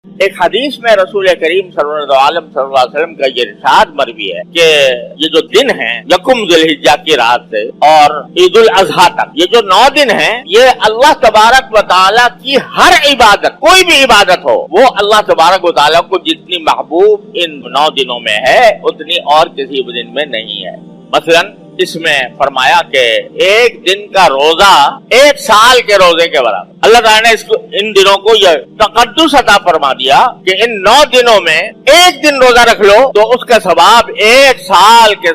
ایک حدیث میں رسول کریم صلی اللہ علیہ وسلم کا یہ ارشاد مروی ہے کہ یہ جو دن ہیں یکم ذی الحجہ کی رات سے اور عید الاضحیٰ تک، یہ جو 9 دن ہیں، یہ اللہ تبارک و تعالیٰ کی ہر عبادت، کوئی بھی عبادت ہو، وہ اللہ تبارک و تعالیٰ کو جتنی محبوب ان 9 دنوں میں ہے اتنی اور کسی دن میں نہیں ہے۔ مثلا اس میں فرمایا کہ ایک دن کا روزہ 1 سال کے روزے کے برابر۔ اللہ تعالیٰ نے ان دنوں کو یہ تقدس عطا فرما دیا کہ ان 9 دنوں میں ایک دن روزہ رکھ لو تو اس کا ثواب 1 سال کے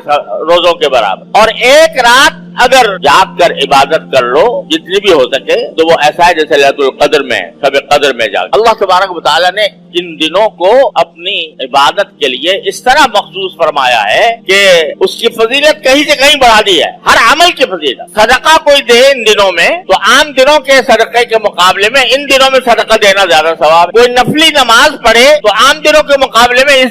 روزوں کے برابر، اور ایک رات اگر جاگ کر عبادت کر لو جتنی بھی ہو سکے تو وہ ایسا ہے جیسے لیلۃ القدر میں، شب قدر میں جاگ۔ اللہ تبارک و تعالیٰ نے ان دنوں کو اپنی عبادت کے لیے اس طرح مخصوص فرمایا ہے کہ اس کی فضیلت کہیں سے کہیں بڑھا دی ہے، ہر عمل کی فضیلت۔ صدقہ کوئی دے ان دنوں میں تو عام دنوں کے صدقے کے مقابلے میں ان دنوں میں صدقہ دینا زیادہ ثواب۔ کوئی نفلی نماز پڑھے تو عام دنوں کے مقابلے میں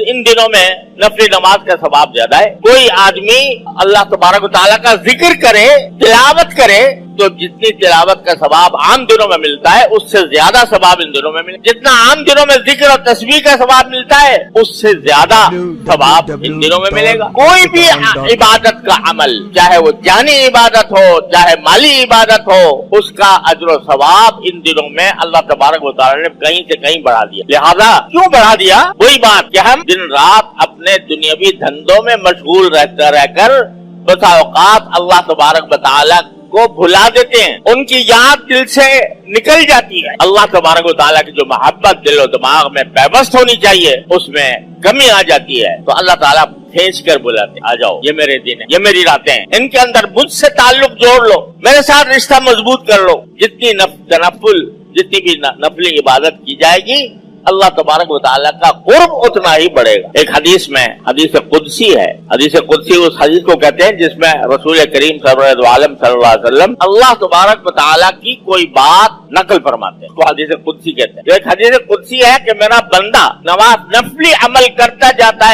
ان دنوں میں نفلی نماز کا ثواب زیادہ ہے۔ کوئی آدمی اللہ تبارک و تعالیٰ کا ذکر کرے، تلاوت کرے، تو جتنی تلاوت کا ثواب عام دنوں میں ملتا ہے اس سے زیادہ ثواب ان دنوں میں ملتا ہے۔ جتنا عام دنوں میں ذکر اور تسبیح کا ثواب ملتا ہے اس سے زیادہ ثواب ان دنوں میں ملے گا۔ کوئی بھی عبادت کا عمل، چاہے وہ جانی عبادت ہو چاہے مالی عبادت ہو، اس کا اجر و ثواب ان دنوں میں اللہ تبارک و تعالیٰ نے کہیں سے کہیں بڑھا دیا۔ لہذا کیوں بڑھا دیا؟ وہی بات کہ ہم دن رات اپنے دنیاوی دھندوں میں مشغول رہ کر بسا اوقات اللہ تبارک و تعالیٰ کو بھلا دیتے ہیں، ان کی یاد دل سے نکل جاتی ہے۔ اللہ تبارک و تعالیٰ کی جو محبت دل و دماغ میں پیوست ہونی چاہیے اس میں کمی آ جاتی ہے، تو اللہ تعالیٰ کھینچ کر بلاتے ہیں، آ جاؤ، یہ میرے دن ہیں، یہ میری راتیں ہیں، ان کے اندر مجھ سے تعلق جوڑ لو، میرے ساتھ رشتہ مضبوط کر لو۔ جتنی جتنی بھی نفلی عبادت کی جائے گی اللہ تبارک و تعالیٰ کا قرب اتنا ہی بڑھے گا۔ ایک حدیث میں حدیث قدسی ہے، حدیث قدسی اس حدیث کو کہتے ہیں جس میں رسول کریم صلی اللہ علیہ وسلم اللہ تبارک و تعالیٰ کی کوئی بات نقل فرماتے ہیں، تو حدیث قدسی کہتے ہیں۔ ایک حدیث قدسی ہے کہ میرا بندہ نفلی عمل کرتا جاتا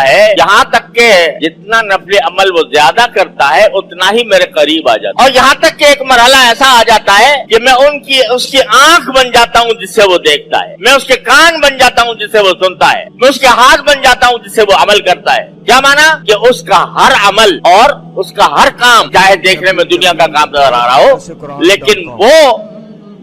ہے یہاں تک کہ جتنا نفلی عمل وہ زیادہ کرتا ہے اتنا ہی میرے قریب آ جاتا ہے، اور یہاں تک کہ ایک مرحلہ ایسا آ جاتا ہے کہ میں اس کی آنکھ بن جاتا ہوں جس سے وہ دیکھتا ہے، میں اس کے کان بن جاتا ہوں جس سے وہ سنتا ہے، میں اس کے ہاتھ بن جاتا ہوں جس سے وہ عمل کرتا ہے۔ کیا مانا؟ کہ اس کا ہر عمل اور اس کا ہر کام، چاہے دیکھنے میں دنیا کا کام نظر آ رہا ہو، لیکن وہ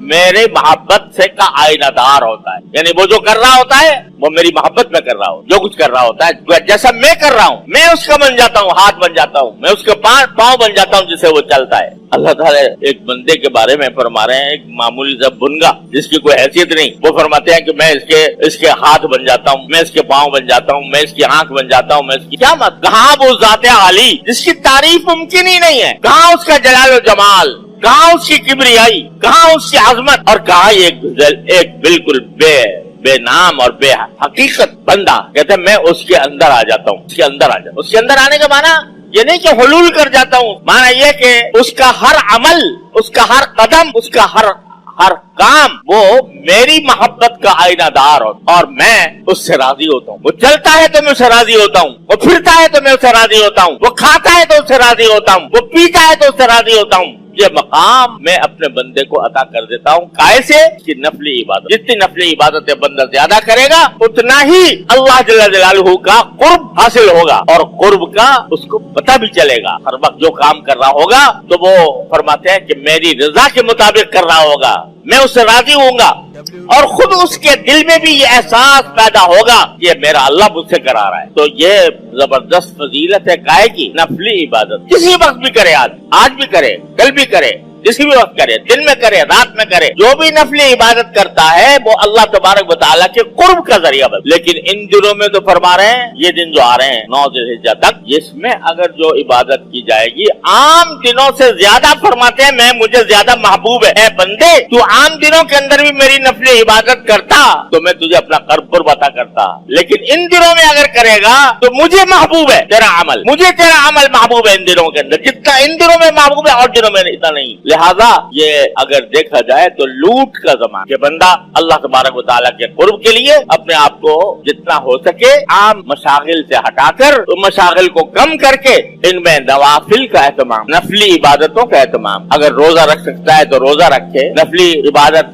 میرے محبت سے کا آئینہ دار ہوتا ہے، یعنی وہ جو کر رہا ہوتا ہے وہ میری محبت میں کر رہا ہوں، جو کچھ کر رہا ہوتا ہے جیسا میں کر رہا ہوں میں اس کا بن جاتا ہوں، ہاتھ بن جاتا ہوں، میں اس کے پاؤں بن جاتا ہوں جس سے وہ چلتا ہے۔ اللہ تعالیٰ ایک بندے کے بارے میں فرما رہے ہیں، ایک معمولی سا بنگا جس کی کوئی حیثیت نہیں، وہ فرماتے ہیں کہ میں اس کے ہاتھ بن جاتا ہوں، میں اس کے پاؤں بن جاتا ہوں، میں اس کی آنکھ بن جاتا ہوں، میں اس کی کیا مت، کہاں وہ ذات عالی جس کی تعریف ممکن ہی نہیں ہے، کہاں اس کا جلال و جمال، کہاں اس کی کبریائی، کہاں اس کی عظمت، اور کہاں ایک بالکل بے نام اور بے حقیقت بندہ۔ کہتے ہیں میں اس کے اندر آ جاتا ہوں، اس کے اندر آنے کا معنی یہ نہیں کہ حلول کر جاتا ہوں، معنی یہ کہ اس کا ہر عمل، اس کا ہر قدم، اس کا ہر کام وہ میری محبت کا آئینہ دار ہوتا، اور میں اس سے راضی ہوتا ہوں۔ وہ چلتا ہے تو میں اس سے راضی ہوتا ہوں، وہ پھرتا ہے تو میں اس سے راضی ہوتا ہوں، وہ کھاتا ہے تو اس سے راضی ہوتا ہوں، وہ پیتا ہے تو اس سے راضی ہوتا ہوں۔ یہ مقام میں اپنے بندے کو عطا کر دیتا ہوں، کائے سے؟ کہ نفلی عبادت، جتنی نفلی عبادتیں بندہ زیادہ کرے گا اتنا ہی اللہ جل جلالہ کا قرب حاصل ہوگا، اور قرب کا اس کو پتہ بھی چلے گا۔ ہر وقت جو کام کر رہا ہوگا تو وہ فرماتے ہیں کہ میری رضا کے مطابق کر رہا ہوگا، میں اس سے راضی ہوں گا، اور خود اس کے دل میں بھی یہ احساس پیدا ہوگا کہ میرا اللہ مجھ سے کرا رہا ہے۔ تو یہ زبردست فضیلت ہے کائے کی؟ نفلی عبادت کسی وقت بھی کرے، آج بھی کرے، کل بھی کرے، کسی بھی وقت کرے، دن میں کرے، رات میں کرے، جو بھی نفلی عبادت کرتا ہے وہ اللہ تبارک و تعالیٰ کے قرب کا ذریعہ بن۔ لیکن ان دنوں میں تو فرما رہے ہیں، یہ دن جو آ رہے ہیں 9 ذی الحجہ تک، اس میں اگر جو عبادت کی جائے گی عام دنوں سے زیادہ، فرماتے ہیں مجھے زیادہ محبوب ہے، اے بندے تو عام دنوں کے اندر بھی میری نفلی عبادت کرتا تو میں تجھے اپنا قرب عطا کرتا، لیکن ان دنوں میں اگر کرے گا تو مجھے محبوب ہے تیرا عمل، مجھے تیرا عمل محبوب ہے ان دنوں کے اندر، جتنا ان دنوں میں محبوب ہے اور دنوں میں اتنا نہیں۔ لہذا یہ اگر دیکھا جائے تو لوٹ کا زمانہ کہ بندہ اللہ تبارک و تعالیٰ کے قرب کے لیے اپنے آپ کو جتنا ہو سکے عام مشاغل سے ہٹا کر مشاغل کو کم کر کے ان میں نوافل کا اہتمام، نفلی عبادتوں کا اہتمام، اگر روزہ رکھ سکتا ہے تو روزہ رکھے، نفلی عبادت